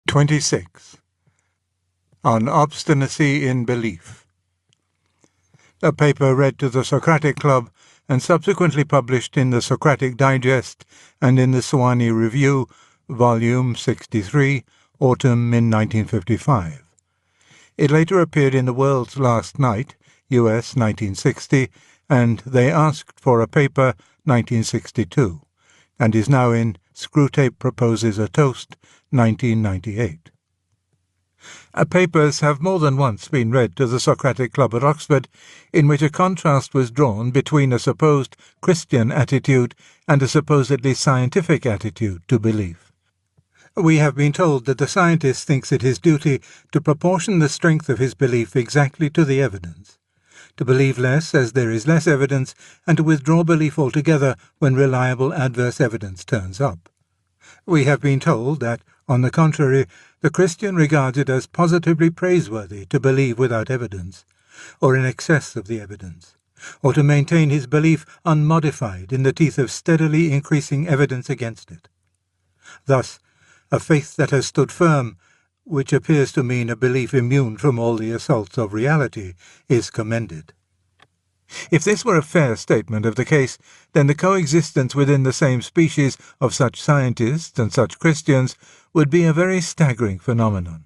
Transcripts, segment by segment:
26. On Obstinacy in Belief. A paper read to the Socratic Club and subsequently published in the Socratic Digest and in the Sewanee Review, Volume 63, Autumn in 1955. It later appeared in The World's Last Night, US 1960, and They Asked for a Paper, 1962, and is now in Screwtape Proposes a Toast, 1998. Papers have more than once been read to the Socratic Club at Oxford, in which a contrast was drawn between a supposed Christian attitude and a supposedly scientific attitude to belief. We have been told that the scientist thinks it his duty to proportion the strength of his belief exactly to the evidence, to believe less as there is less evidence, and to withdraw belief altogether when reliable adverse evidence turns up. We have been told that, on the contrary, the Christian regards it as positively praiseworthy to believe without evidence, or in excess of the evidence, or to maintain his belief unmodified in the teeth of steadily increasing evidence against it. Thus, a faith that has stood firm, which appears to mean a belief immune from all the assaults of reality, is commended. If this were a fair statement of the case, then the coexistence within the same species of such scientists and such Christians would be a very staggering phenomenon.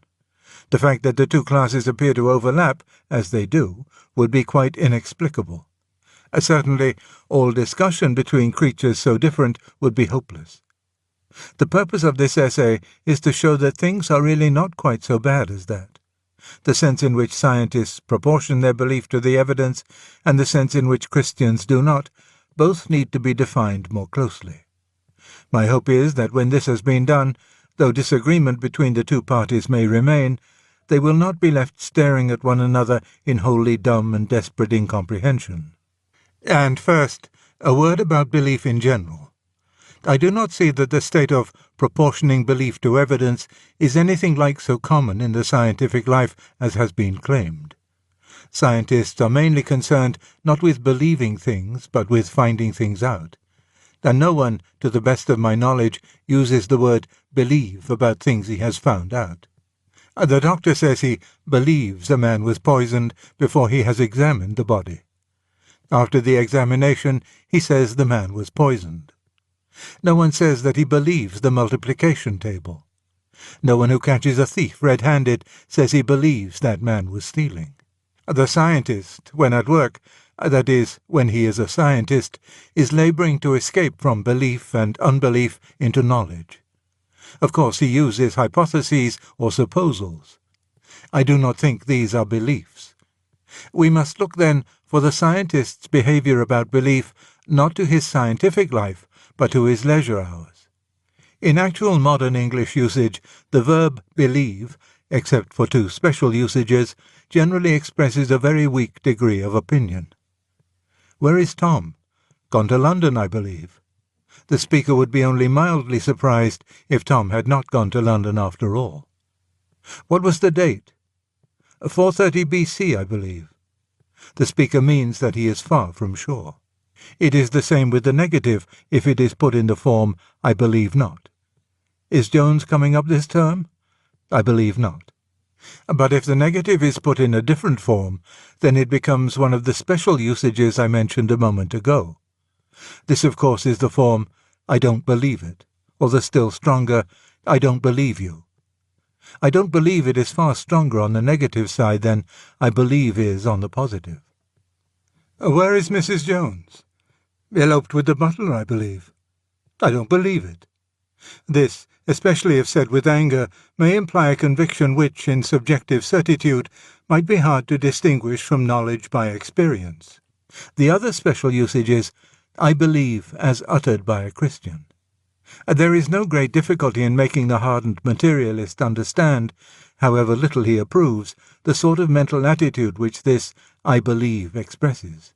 The fact that the two classes appear to overlap, as they do, would be quite inexplicable. Certainly, all discussion between creatures so different would be hopeless. The purpose of this essay is to show that things are really not quite so bad as that. The sense in which scientists proportion their belief to the evidence and the sense in which Christians do not, both need to be defined more closely. My hope is that when this has been done, though disagreement between the two parties may remain, they will not be left staring at one another in wholly dumb and desperate incomprehension. And first, a word about belief in general. I do not see that the state of proportioning belief to evidence is anything like so common in the scientific life as has been claimed. Scientists are mainly concerned not with believing things, but with finding things out. And no one, to the best of my knowledge, uses the word believe about things he has found out. The doctor says he believes a man was poisoned before he has examined the body. After the examination, he says the man was poisoned. No one says that he believes the multiplication table. No one who catches a thief red-handed says he believes that man was stealing. The scientist, when at work, that is, when he is a scientist, is laboring to escape from belief and unbelief into knowledge. Of course, he uses hypotheses or supposals. I do not think these are beliefs. We must look, then, for the scientist's behavior about belief, not to his scientific life, but to his leisure hours. In actual modern English usage, the verb believe, except for two special usages, generally expresses a very weak degree of opinion. Where is Tom? Gone to London, I believe. The speaker would be only mildly surprised if Tom had not gone to London after all. What was the date? 430 BC, I believe. The speaker means that he is far from sure. It is the same with the negative if it is put in the form, I believe not. Is Jones coming up this term? I believe not. But if the negative is put in a different form, then it becomes one of the special usages I mentioned a moment ago. This, of course, is the form, I don't believe it, or the still stronger, I don't believe you. I don't believe it is far stronger on the negative side than I believe is on the positive. Where is Mrs. Jones? Eloped with the butler, I believe. I don't believe it. This, especially if said with anger, may imply a conviction which, in subjective certitude, might be hard to distinguish from knowledge by experience. The other special usage is, I believe, as uttered by a Christian. There is no great difficulty in making the hardened materialist understand, however little he approves, the sort of mental attitude which this I believe expresses.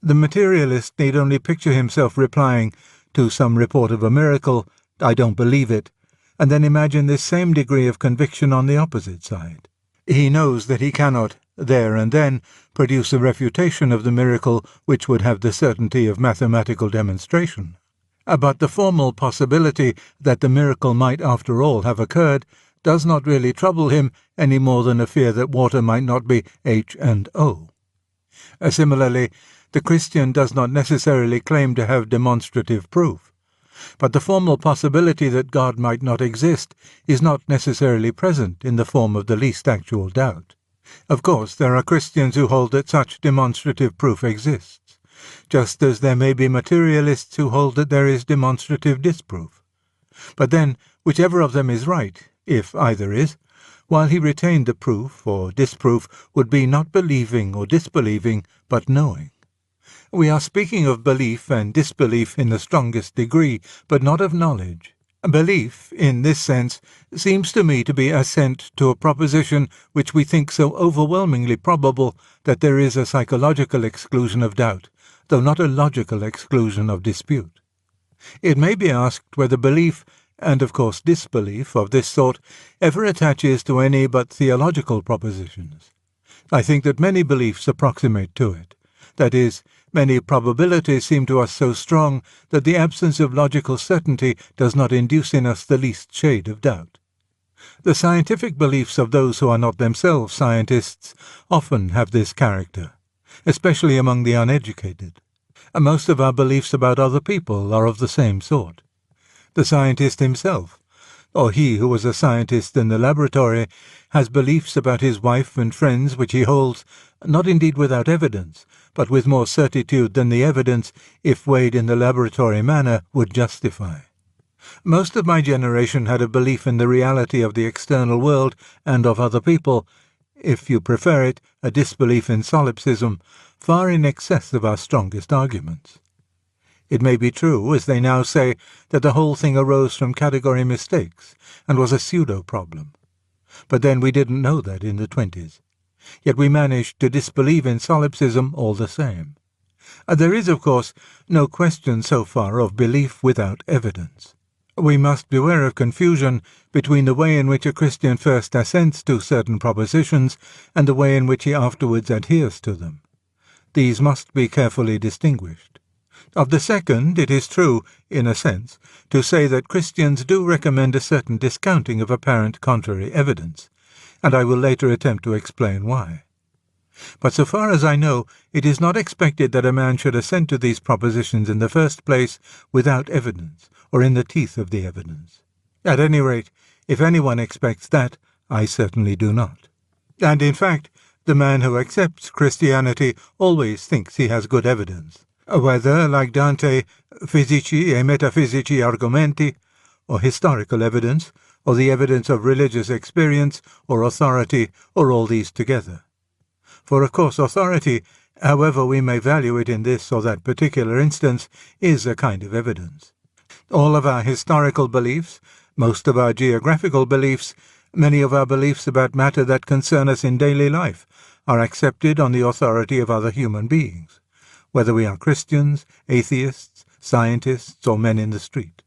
The materialist need only picture himself replying to some report of a miracle, I don't believe it, and then imagine this same degree of conviction on the opposite side. He knows that he cannot, there and then, produce a refutation of the miracle which would have the certainty of mathematical demonstration. But the formal possibility that the miracle might after all have occurred does not really trouble him any more than a fear that water might not be H and O. Similarly, the Christian does not necessarily claim to have demonstrative proof, but the formal possibility that God might not exist is not necessarily present in the form of the least actual doubt. Of course, there are Christians who hold that such demonstrative proof exists, just as there may be materialists who hold that there is demonstrative disproof. But then, whichever of them is right, if either is, while he retained the proof or disproof, would be not believing or disbelieving, but knowing. We are speaking of belief and disbelief in the strongest degree, but not of knowledge. Belief, in this sense, seems to me to be assent to a proposition which we think so overwhelmingly probable that there is a psychological exclusion of doubt, though not a logical exclusion of dispute. It may be asked whether belief, and of course disbelief, of this sort ever attaches to any but theological propositions. I think that many beliefs approximate to it. That is, many probabilities seem to us so strong that the absence of logical certainty does not induce in us the least shade of doubt. The scientific beliefs of those who are not themselves scientists often have this character, especially among the uneducated. Most of our beliefs about other people are of the same sort. The scientist himself, or he who was a scientist in the laboratory, has beliefs about his wife and friends which he holds, not indeed without evidence, but with more certitude than the evidence, if weighed in the laboratory manner, would justify. Most of my generation had a belief in the reality of the external world and of other people, if you prefer it, a disbelief in solipsism, far in excess of our strongest arguments. It may be true, as they now say, that the whole thing arose from category mistakes and was a pseudo-problem. But then we didn't know that in the 20s. Yet we managed to disbelieve in solipsism all the same. There is, of course, no question so far of belief without evidence. We must beware of confusion between the way in which a Christian first assents to certain propositions and the way in which he afterwards adheres to them. These must be carefully distinguished. Of the second, it is true, in a sense, to say that Christians do recommend a certain discounting of apparent contrary evidence, and I will later attempt to explain why. But so far as I know, it is not expected that a man should assent to these propositions in the first place without evidence, or in the teeth of the evidence. At any rate, if anyone expects that, I certainly do not. And in fact, the man who accepts Christianity always thinks he has good evidence, whether, like Dante, physici e metaphysici argumenti, or historical evidence, or the evidence of religious experience, or authority, or all these together. For of course authority, however we may value it in this or that particular instance, is a kind of evidence. All of our historical beliefs, most of our geographical beliefs, many of our beliefs about matter that concern us in daily life, are accepted on the authority of other human beings, whether we are Christians, atheists, scientists, or men in the street.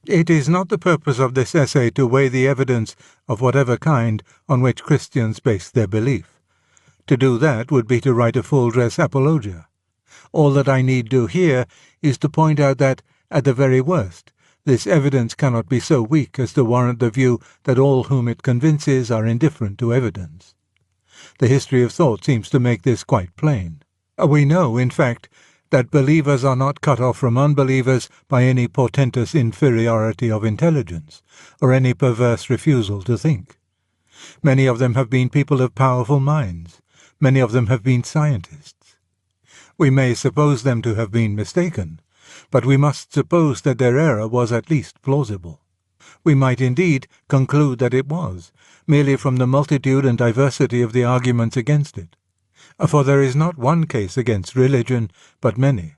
It is not the purpose of this essay to weigh the evidence of whatever kind on which Christians base their belief. To do that would be to write a full-dress apologia. All that I need do here is to point out that, at the very worst, this evidence cannot be so weak as to warrant the view that all whom it convinces are indifferent to evidence. The history of thought seems to make this quite plain. We know, in fact, that believers are not cut off from unbelievers by any portentous inferiority of intelligence, or any perverse refusal to think. Many of them have been people of powerful minds. Many of them have been scientists. We may suppose them to have been mistaken, but we must suppose that their error was at least plausible. We might indeed conclude that it was, merely from the multitude and diversity of the arguments against it. For there is not one case against religion, but many.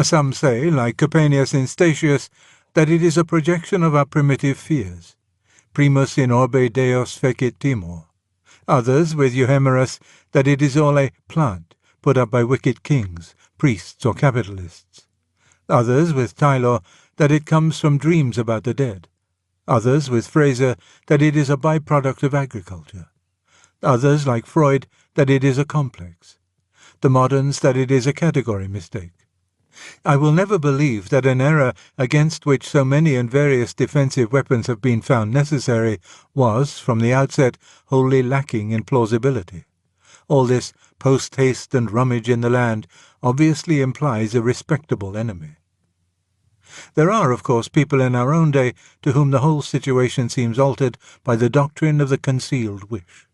Some say, like Capenius in Statius, that it is a projection of our primitive fears. Primus in orbe Deus fecit timor. Others, with Euhemerus, that it is all a plant put up by wicked kings, priests, or capitalists. Others, with Tylor, that it comes from dreams about the dead. Others, with Fraser, that it is a byproduct of agriculture. Others, like Freud, that it is a complex. The moderns, that it is a category mistake. I will never believe that an error against which so many and various defensive weapons have been found necessary was, from the outset, wholly lacking in plausibility. All this post-haste and rummage in the land obviously implies a respectable enemy. There are, of course, people in our own day to whom the whole situation seems altered by the doctrine of the concealed wish.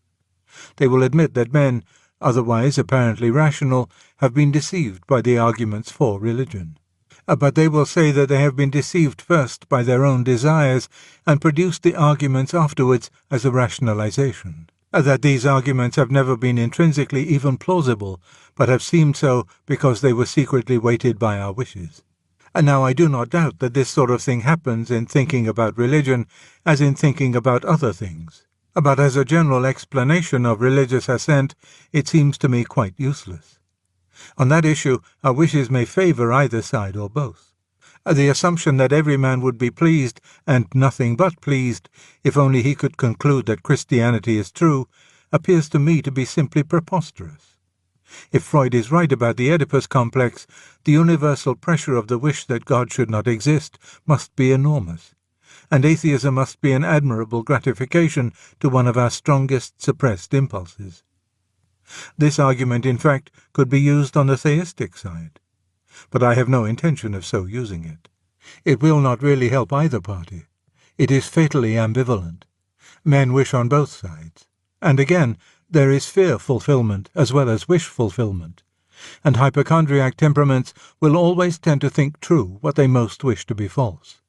They will admit that men, otherwise apparently rational, have been deceived by the arguments for religion. But they will say that they have been deceived first by their own desires and produced the arguments afterwards as a rationalization. That these arguments have never been intrinsically even plausible, but have seemed so because they were secretly weighted by our wishes. And now I do not doubt that this sort of thing happens in thinking about religion as in thinking about other things. But as a general explanation of religious assent, it seems to me quite useless. On that issue, our wishes may favour either side or both. The assumption that every man would be pleased, and nothing but pleased, if only he could conclude that Christianity is true, appears to me to be simply preposterous. If Freud is right about the Oedipus complex, the universal pressure of the wish that God should not exist must be enormous, and atheism must be an admirable gratification to one of our strongest suppressed impulses. This argument, in fact, could be used on the theistic side, but I have no intention of so using it. It will not really help either party. It is fatally ambivalent. Men wish on both sides, and again, there is fear fulfillment as well as wish fulfillment, and hypochondriac temperaments will always tend to think true what they most wish to be false.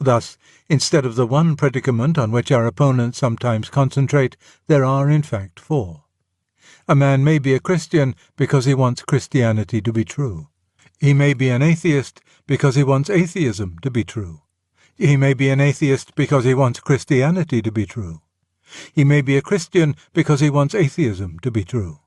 Thus, instead of the one predicament on which our opponents sometimes concentrate, there are in fact four. A man may be a Christian because he wants Christianity to be true. He may be an atheist because he wants atheism to be true. He may be an atheist because he wants Christianity to be true. He may be a Christian because he wants atheism to be true.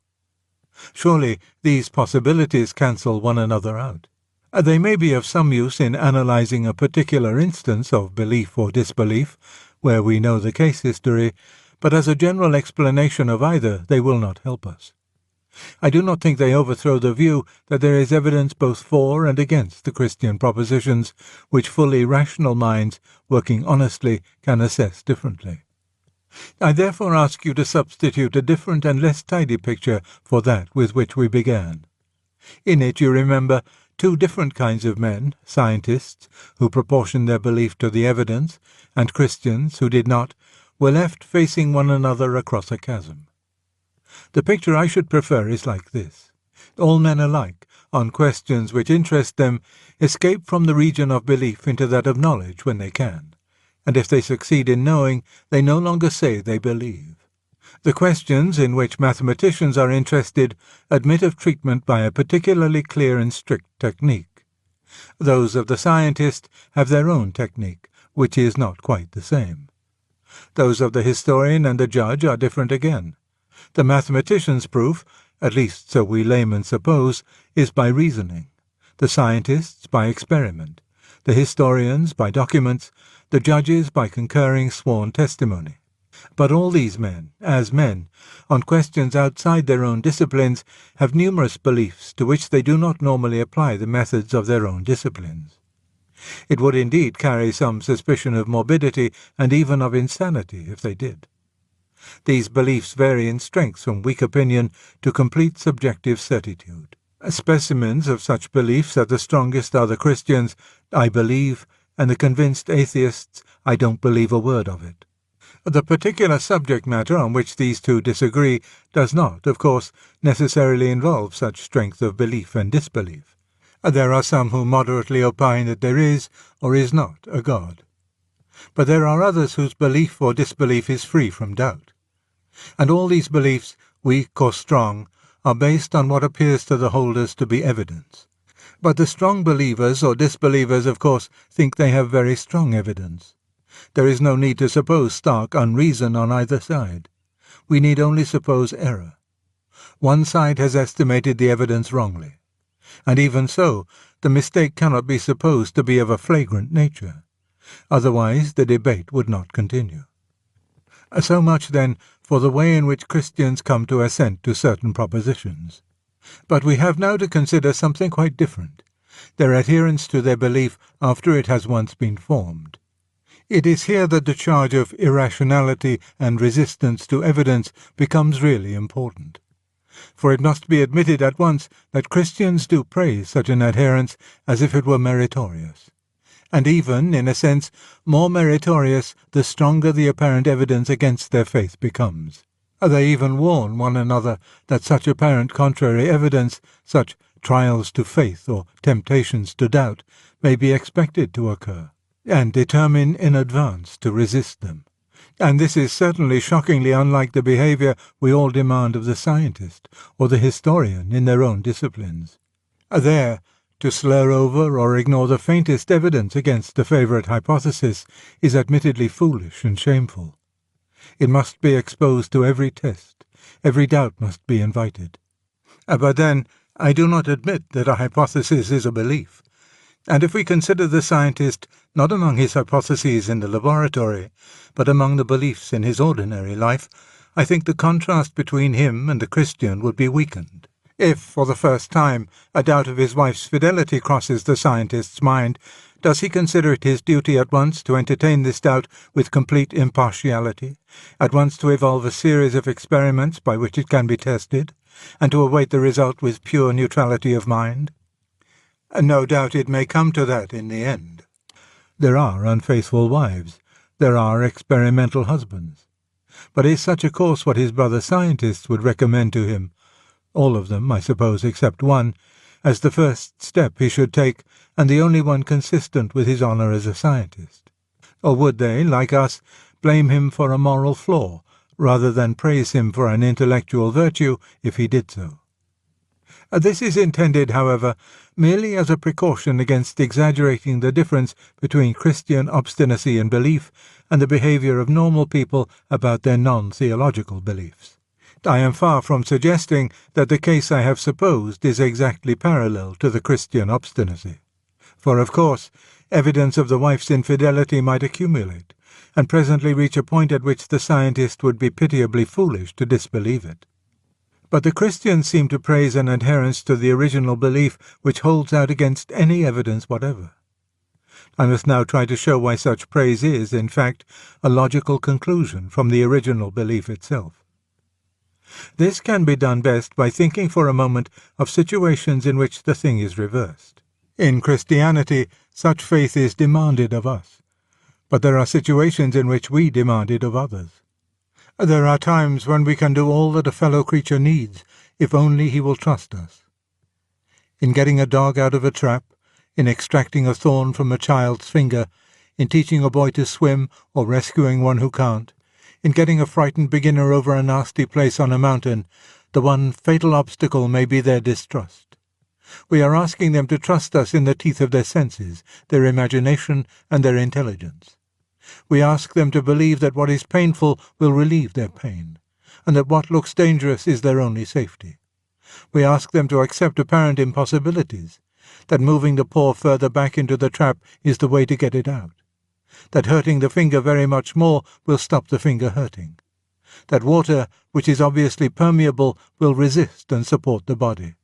Surely these possibilities cancel one another out. They may be of some use in analyzing a particular instance of belief or disbelief, where we know the case history, but as a general explanation of either they will not help us. I do not think they overthrow the view that there is evidence both for and against the Christian propositions, which fully rational minds, working honestly, can assess differently. I therefore ask you to substitute a different and less tidy picture for that with which we began. In it, you remember, two different kinds of men, scientists, who proportioned their belief to the evidence, and Christians, who did not, were left facing one another across a chasm. The picture I should prefer is like this. All men alike, on questions which interest them, escape from the region of belief into that of knowledge when they can, and if they succeed in knowing, they no longer say they believe. The questions in which mathematicians are interested admit of treatment by a particularly clear and strict technique. Those of the scientist have their own technique, which is not quite the same. Those of the historian and the judge are different again. The mathematician's proof, at least so we laymen suppose, is by reasoning, the scientists by experiment, the historians by documents, the judges by concurring sworn testimony. But all these men, as men, on questions outside their own disciplines, have numerous beliefs to which they do not normally apply the methods of their own disciplines. It would indeed carry some suspicion of morbidity and even of insanity if they did. These beliefs vary in strength from weak opinion to complete subjective certitude. Specimens of such beliefs at the strongest are the Christians, "I believe," and the convinced atheists, "I don't believe a word of it." The particular subject matter on which these two disagree does not, of course, necessarily involve such strength of belief and disbelief. There are some who moderately opine that there is, or is not, a God. But there are others whose belief or disbelief is free from doubt. And all these beliefs, weak or strong, are based on what appears to the holders to be evidence. But the strong believers or disbelievers, of course, think they have very strong evidence. There is no need to suppose stark unreason on either side. We need only suppose error. One side has estimated the evidence wrongly. And even so, the mistake cannot be supposed to be of a flagrant nature. Otherwise the debate would not continue. So much, then, for the way in which Christians come to assent to certain propositions. But we have now to consider something quite different, their adherence to their belief after it has once been formed. It is here that the charge of irrationality and resistance to evidence becomes really important. For it must be admitted at once that Christians do praise such an adherence as if it were meritorious, and even, in a sense, more meritorious the stronger the apparent evidence against their faith becomes. They even warn one another that such apparent contrary evidence, such trials to faith or temptations to doubt, may be expected to occur, and determine in advance to resist them. And this is certainly shockingly unlike the behaviour we all demand of the scientist or the historian in their own disciplines. There, to slur over or ignore the faintest evidence against the favourite hypothesis is admittedly foolish and shameful. It must be exposed to every test, every doubt must be invited. But then, I do not admit that a hypothesis is a belief. And if we consider the scientist not among his hypotheses in the laboratory, but among the beliefs in his ordinary life, I think the contrast between him and the Christian would be weakened. If, for the first time, a doubt of his wife's fidelity crosses the scientist's mind, does he consider it his duty at once to entertain this doubt with complete impartiality, at once to evolve a series of experiments by which it can be tested, and to await the result with pure neutrality of mind? No doubt it may come to that in the end. There are unfaithful wives. There are experimental husbands. But is such a course what his brother scientists would recommend to him, all of them, I suppose, except one, as the first step he should take, and the only one consistent with his honour as a scientist? Or would they, like us, blame him for a moral flaw, rather than praise him for an intellectual virtue if he did so? This is intended, however, merely as a precaution against exaggerating the difference between Christian obstinacy in belief and the behaviour of normal people about their non-theological beliefs. I am far from suggesting that the case I have supposed is exactly parallel to the Christian obstinacy. For, of course, evidence of the wife's infidelity might accumulate, and presently reach a point at which the scientist would be pitiably foolish to disbelieve it. But the Christians seem to praise an adherence to the original belief which holds out against any evidence whatever. I must now try to show why such praise is, in fact, a logical conclusion from the original belief itself. This can be done best by thinking for a moment of situations in which the thing is reversed. In Christianity, such faith is demanded of us, but there are situations in which we demand it of others. There are times when we can do all that a fellow creature needs, if only he will trust us. In getting a dog out of a trap, in extracting a thorn from a child's finger, in teaching a boy to swim or rescuing one who can't, in getting a frightened beginner over a nasty place on a mountain, the one fatal obstacle may be their distrust. We are asking them to trust us in the teeth of their senses, their imagination, and their intelligence. We ask them to believe that what is painful will relieve their pain, and that what looks dangerous is their only safety. We ask them to accept apparent impossibilities, that moving the paw further back into the trap is the way to get it out, that hurting the finger very much more will stop the finger hurting, that water, which is obviously permeable, will resist and support the body,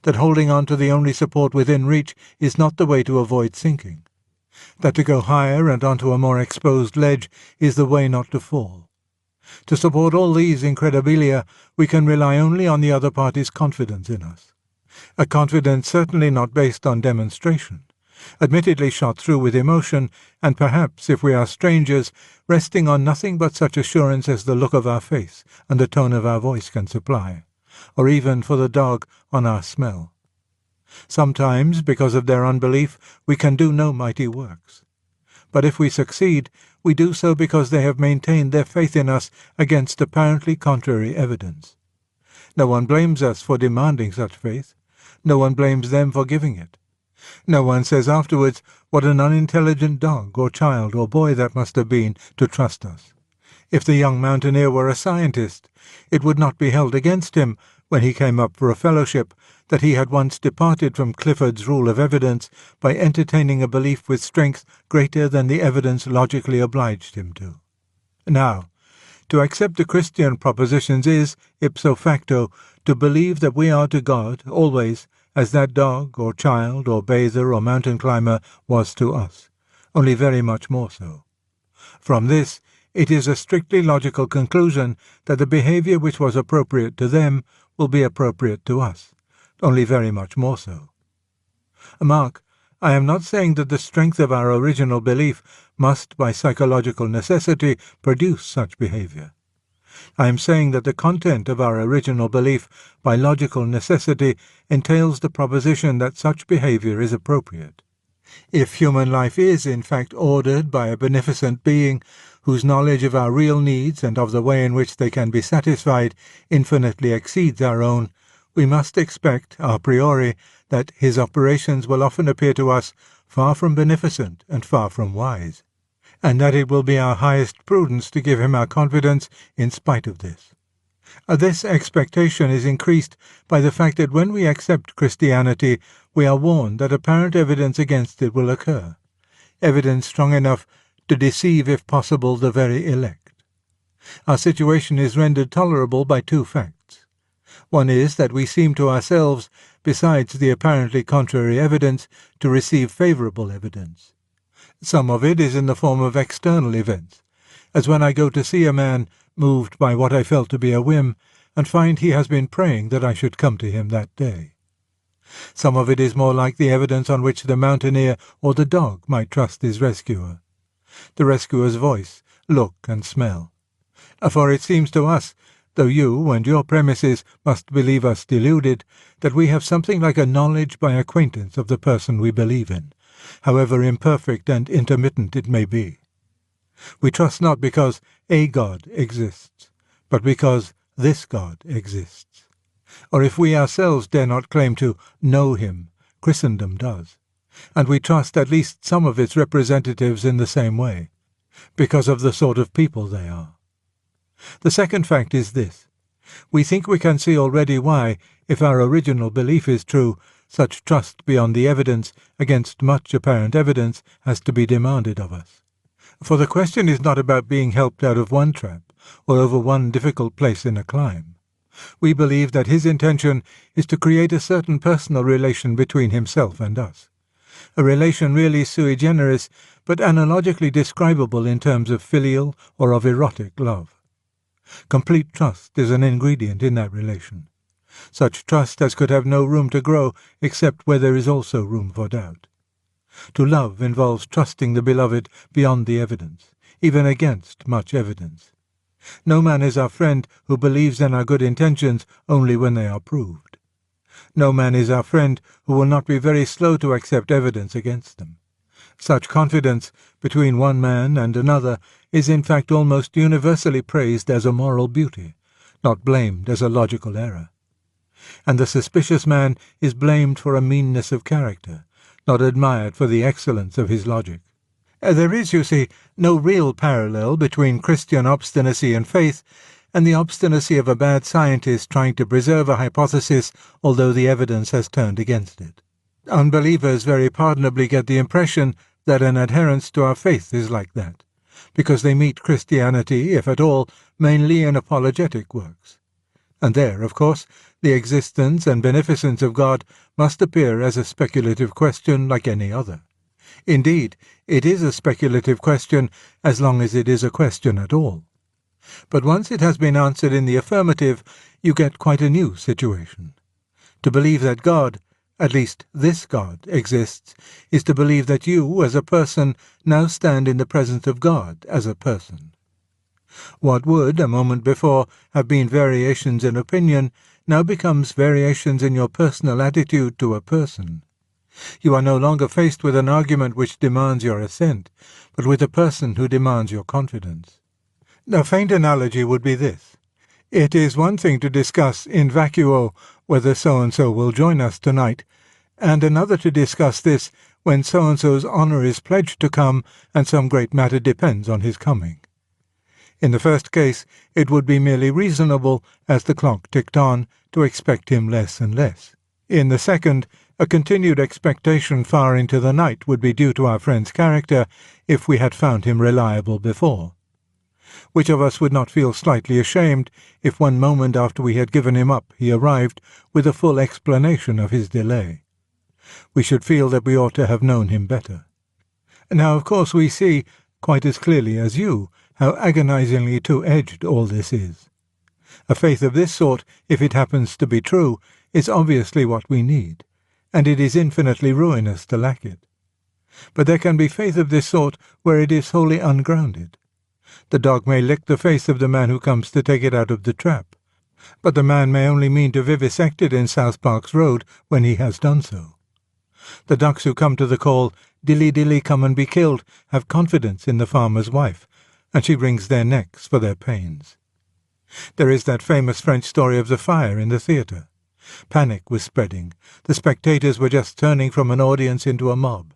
that holding on to the only support within reach is not the way to avoid sinking, that to go higher and onto a more exposed ledge is the way not to fall. To support all these incredibilia, we can rely only on the other party's confidence in us, a confidence certainly not based on demonstration, admittedly shot through with emotion, and perhaps, if we are strangers, resting on nothing but such assurance as the look of our face and the tone of our voice can supply, or even, for the dog, on our smell. Sometimes, because of their unbelief, we can do no mighty works. But if we succeed, we do so because they have maintained their faith in us against apparently contrary evidence. No one blames us for demanding such faith. No one blames them for giving it. No one says afterwards, what an unintelligent dog or child or boy that must have been to trust us. If the young mountaineer were a scientist, it would not be held against him, when he came up for a fellowship, that he had once departed from Clifford's rule of evidence by entertaining a belief with strength greater than the evidence logically obliged him to. Now, to accept the Christian propositions is, ipso facto, to believe that we are to God, always, as that dog or child or bather or mountain climber was to us, only very much more so. From this, it is a strictly logical conclusion that the behavior which was appropriate to them will be appropriate to us, only very much more so. Mark, I am not saying that the strength of our original belief must, by psychological necessity, produce such behavior. I am saying that the content of our original belief, by logical necessity, entails the proposition that such behavior is appropriate. If human life is, in fact, ordered by a beneficent being whose knowledge of our real needs and of the way in which they can be satisfied infinitely exceeds our own, we must expect, a priori, that his operations will often appear to us far from beneficent and far from wise, and that it will be our highest prudence to give him our confidence in spite of this. This expectation is increased by the fact that when we accept Christianity, we are warned that apparent evidence against it will occur, evidence strong enough to deceive, if possible, the very elect. Our situation is rendered tolerable by two facts. One is that we seem to ourselves, besides the apparently contrary evidence, to receive favourable evidence. Some of it is in the form of external events, as when I go to see a man, moved by what I felt to be a whim, and find he has been praying that I should come to him that day. Some of it is more like the evidence on which the mountaineer or the dog might trust his rescuer. The rescuer's voice, look, and smell. For it seems to us, though you and your premises must believe us deluded, that we have something like a knowledge by acquaintance of the person we believe in, however imperfect and intermittent it may be. We trust not because a God exists, but because this God exists. Or if we ourselves dare not claim to know him, Christendom does, and we trust at least some of its representatives in the same way, because of the sort of people they are. The second fact is this. We think we can see already why, if our original belief is true, such trust beyond the evidence, against much apparent evidence, has to be demanded of us. For the question is not about being helped out of one trap, or over one difficult place in a climb. We believe that his intention is to create a certain personal relation between himself and us, a relation really sui generis, but analogically describable in terms of filial or of erotic love. Complete trust is an ingredient in that relation, such trust as could have no room to grow except where there is also room for doubt. To love involves trusting the beloved beyond the evidence, even against much evidence. No man is our friend who believes in our good intentions only when they are proved. No man is our friend who will not be very slow to accept evidence against them. Such confidence between one man and another is in fact almost universally praised as a moral beauty, not blamed as a logical error. And the suspicious man is blamed for a meanness of character, not admired for the excellence of his logic. There is, you see, no real parallel between Christian obstinacy and faith and the obstinacy of a bad scientist trying to preserve a hypothesis although the evidence has turned against it. Unbelievers very pardonably get the impression that an adherence to our faith is like that, because they meet Christianity, if at all, mainly in apologetic works. And there, of course, the existence and beneficence of God must appear as a speculative question like any other. Indeed, it is a speculative question as long as it is a question at all. But once it has been answered in the affirmative, you get quite a new situation. To believe that God, at least this God, exists, is to believe that you, as a person, now stand in the presence of God as a person. What would, a moment before, have been variations in opinion, now becomes variations in your personal attitude to a person. You are no longer faced with an argument which demands your assent, but with a person who demands your confidence. A faint analogy would be this. It is one thing to discuss in vacuo whether so-and-so will join us tonight, and another to discuss this when so-and-so's honour is pledged to come and some great matter depends on his coming. In the first case, it would be merely reasonable, as the clock ticked on, to expect him less and less. In the second, a continued expectation far into the night would be due to our friend's character if we had found him reliable before. Which of us would not feel slightly ashamed if 1 moment after we had given him up he arrived with a full explanation of his delay? We should feel that we ought to have known him better. Now, of course, we see, quite as clearly as you, how agonizingly two-edged all this is. A faith of this sort, if it happens to be true, is obviously what we need, and it is infinitely ruinous to lack it. But there can be faith of this sort where it is wholly ungrounded. The dog may lick the face of the man who comes to take it out of the trap, but the man may only mean to vivisect it in South Park's Road when he has done so. The ducks who come to the call, "Dilly, dilly, come and be killed," have confidence in the farmer's wife, and she wrings their necks for their pains. There is that famous French story of the fire in the theatre. Panic was spreading. The spectators were just turning from an audience into a mob.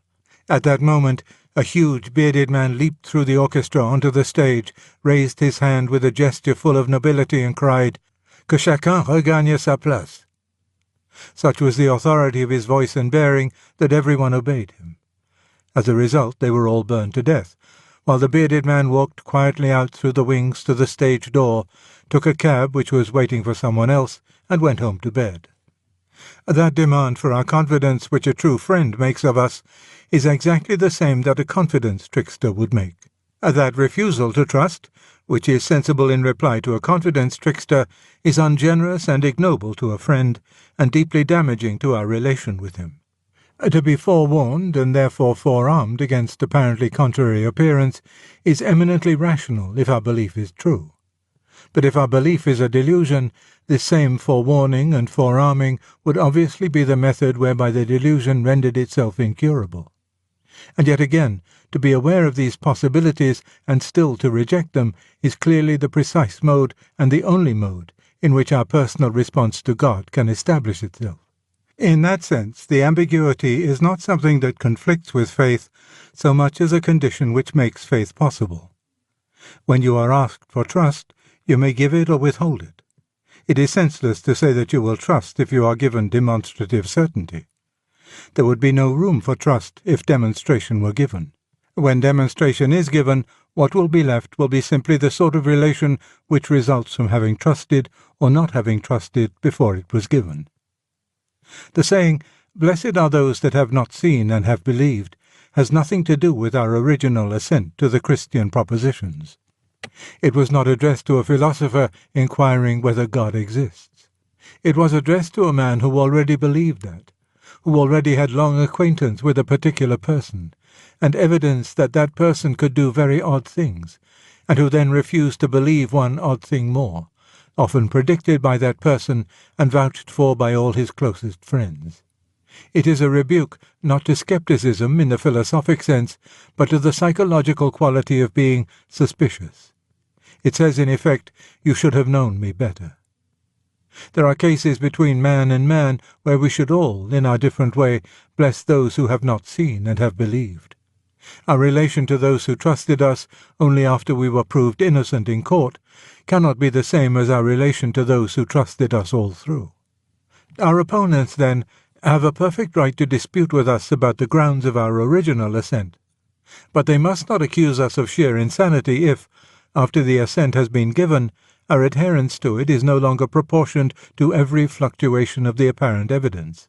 At that moment, a huge bearded man leaped through the orchestra onto the stage, raised his hand with a gesture full of nobility, and cried, "Que chacun regagne sa place." Such was the authority of his voice and bearing that everyone obeyed him. As a result, they were all burned to death, while the bearded man walked quietly out through the wings to the stage door, took a cab which was waiting for someone else, and went home to bed. That demand for our confidence which a true friend makes of us is exactly the same that a confidence trickster would make. That refusal to trust, which is sensible in reply to a confidence trickster, is ungenerous and ignoble to a friend, and deeply damaging to our relation with him. To be forewarned, and therefore forearmed against apparently contrary appearance, is eminently rational if our belief is true. But if our belief is a delusion, this same forewarning and forearming would obviously be the method whereby the delusion rendered itself incurable. And yet again, to be aware of these possibilities and still to reject them is clearly the precise mode and the only mode in which our personal response to God can establish itself. In that sense, the ambiguity is not something that conflicts with faith so much as a condition which makes faith possible. When you are asked for trust, you may give it or withhold it. It is senseless to say that you will trust if you are given demonstrative certainty. There would be no room for trust if demonstration were given. When demonstration is given, what will be left will be simply the sort of relation which results from having trusted or not having trusted before it was given. The saying, "Blessed are those that have not seen and have believed," has nothing to do with our original assent to the Christian propositions. It was not addressed to a philosopher inquiring whether God exists. It was addressed to a man who already believed that, who already had long acquaintance with a particular person, and evidence that that person could do very odd things, and who then refused to believe one odd thing more, often predicted by that person and vouched for by all his closest friends. It is a rebuke not to skepticism in the philosophic sense, but to the psychological quality of being suspicious. It says, in effect, "You should have known me better." There are cases between man and man where we should all, in our different way, bless those who have not seen and have believed. Our relation to those who trusted us only after we were proved innocent in court cannot be the same as our relation to those who trusted us all through. Our opponents, then, have a perfect right to dispute with us about the grounds of our original assent, but they must not accuse us of sheer insanity if, after the assent has been given, our adherence to it is no longer proportioned to every fluctuation of the apparent evidence.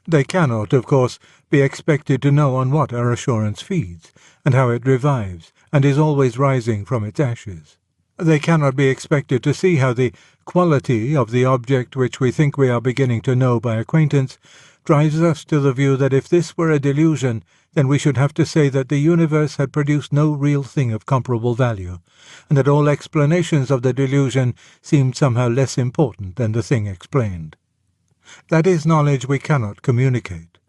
They cannot, of course, be expected to know on what our assurance feeds, and how it revives, and is always rising from its ashes. They cannot be expected to see how the quality of the object which we think we are beginning to know by acquaintance drives us to the view that if this were a delusion, then we should have to say that the universe had produced no real thing of comparable value, and that all explanations of the delusion seemed somehow less important than the thing explained. That is knowledge we cannot communicate.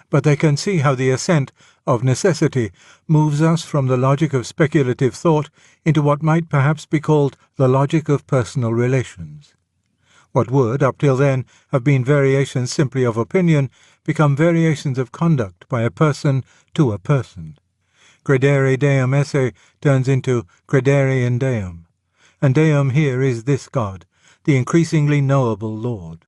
But they can see how the assent, of necessity, moves us from the logic of speculative thought into what might perhaps be called the logic of personal relations. What would, up till then, have been variations simply of opinion, become variations of conduct by a person to a person. Credere Deum esse turns into credere in Deum, and Deum here is this God, the increasingly knowable Lord.